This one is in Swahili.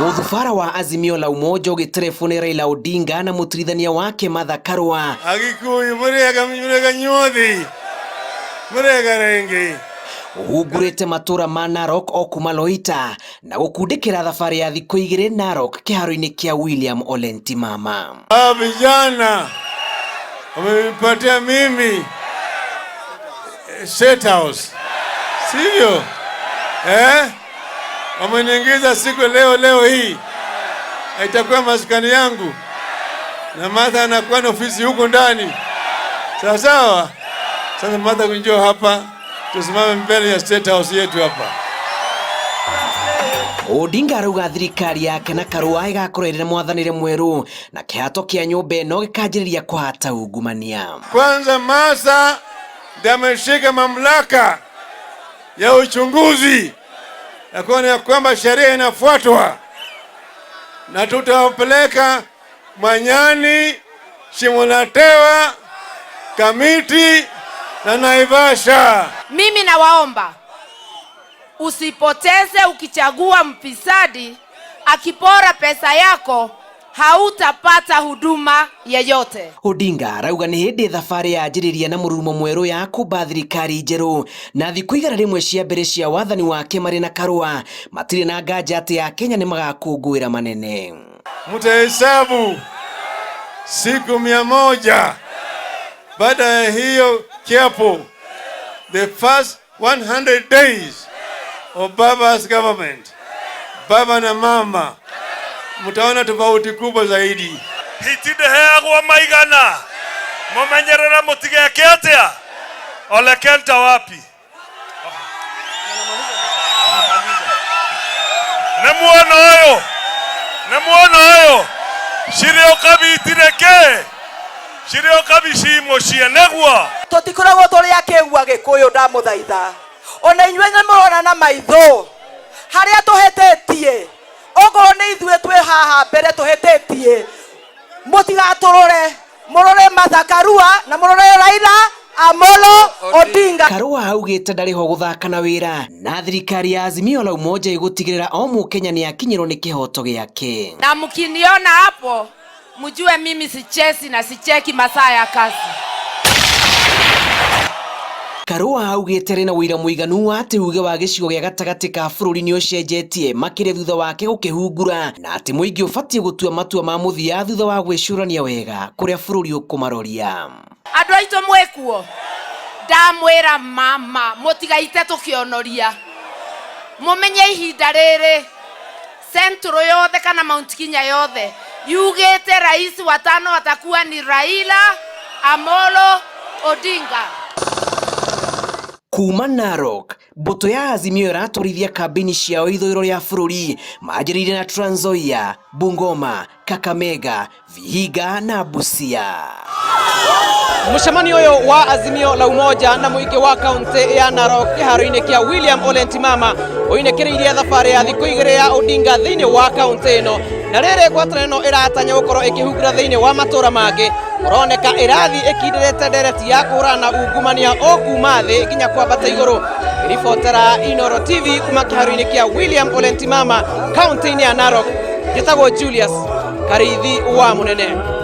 Mũthubara wa Azimio la Umoja ũgĩterefone Raila Odinga na mũtirithania wake Martha Karua. Agikuyu murega nyuthi. Murega rengi. Ũhungurĩte matũra ma Narok o kuma Loita na gũkundĩkĩra thabarĩ ya thikũ 2 Narok kĩharo-inĩ kĩa William Ole Ntimama. Vijana wamenipatia mimi State House. Sivyo? Wameniingiza siku leo hii. Haitakuwa maskani yangu. Na Martha anakuwa na ofisi huko ndani. Sawa sawa? Sasa Martha kunjoo hapa. Tusimame mbele ya State House yetu hapa. Odinga arauga thirikari yake na Karua igakorwo na mwathanĩre mwerũ na kĩhato kĩa nyũmba ĩno gĩkanjĩrĩria kũhata ungumania. Kwanza Martha ndiye ameshika mamlaka ya uchunguzi na kuona kwamba sheria inafuatwa, na tutawapeleka Manyani, Shimolatewa, Kamiti na Naivasha. Mimi nawaomba usipoteze ukichagua mfisadi, akipora pesa yako hautapata huduma yeyote. Odinga arauga nĩ hĩndĩ thabarĩ yanjĩrĩria na mũrurumo mwerũ ya kũmba thirikari njerũ, na thikũ 100 cia mbere cia wathani wake marĩ na Karua matirĩ na nganja atĩ ya Kenya nĩ magakũngũĩra manene. Mtahesabu siku 100 baada ya hiyo kiapo, the first 100 days of Baba's government, Baba na Mama, mtaona tofauti kubwa zaidi. Hitinde heagwa maigana mumenyerera mutigeke atia Ole Kenta wapi nemuona oyo shirio kabitireke shirio kabishimo cienegwa tutikoragwo turi akegwa gikuyu ndamuthaitha ona inyuĩ mũrona na maitho haria tuhetetie ogo nĩ ithuĩ twĩ haha mbere tuhetetie mutigaturore murore Martha Karua na murore Raila Amolo Odinga. Karua augĩte ndarĩ ho gũthaka na wĩra na thirikari ya Azimio la Umoja ĩgũtigĩrĩra o Mũkenya nĩ akinyĩrwo nĩ kĩhoto gĩake. Na mkiniona hapo mjue mimi sichezi na sicheki masaa ya kazi. Karua augĩte rĩ na ũira mũiganu wa atĩ uge wa gĩcigo gĩa gatagatĩ ka bũrũri nĩ ũcenjetie makĩria thutha wake gũkĩhungura, na atĩ mũingĩ ũbatiĩ gũtua matua ma mũthia thutha wa gwĩcũrania wega kũrĩa bũrũri ũkũmaroria. Andũ aitũ mwĩkuo ndamwĩra mama mũtigaite tũkĩonoria, mũmenye ihinda rĩrĩ Central yothe kana Mount Kenya yothe yugĩte rais wa tano atakuwa ni Raila Amolo Odinga. Kuma Narok, mbũtũ ya Azimio ĩratwarithia kambĩini ciao ithũĩro rĩa bũrũri manjĩrĩire na Trans Nzoia, Bungoma, Kakamega, Vihiga na Busia. Mũcemanio ũyũ wa Azimio la Umoja na mũingĩ wa kaunti ya Narok kĩharo-inĩ kĩa William Ole Ntimama ũinĩkĩrĩirie thabarĩ ya thikũ 2 ya Odinga thĩinĩ wa kaunti ĩno, na rĩrĩ ngwatanĩro ĩno ĩratanya gũkorwo ĩkĩhungura thĩinĩ wa matũra mangĩ. Ũroneka ĩrathi ĩkindĩrĩte ndereti ya kũhũrana ungumania o kuma thĩ nginya kwambata igũrũ. Ribotera Inoro TV kuma kĩharo-inĩ kĩa William Ole Ntimama kaunti-inĩ ya Narok, njĩtagwo Julius Karithi wa Mũnene.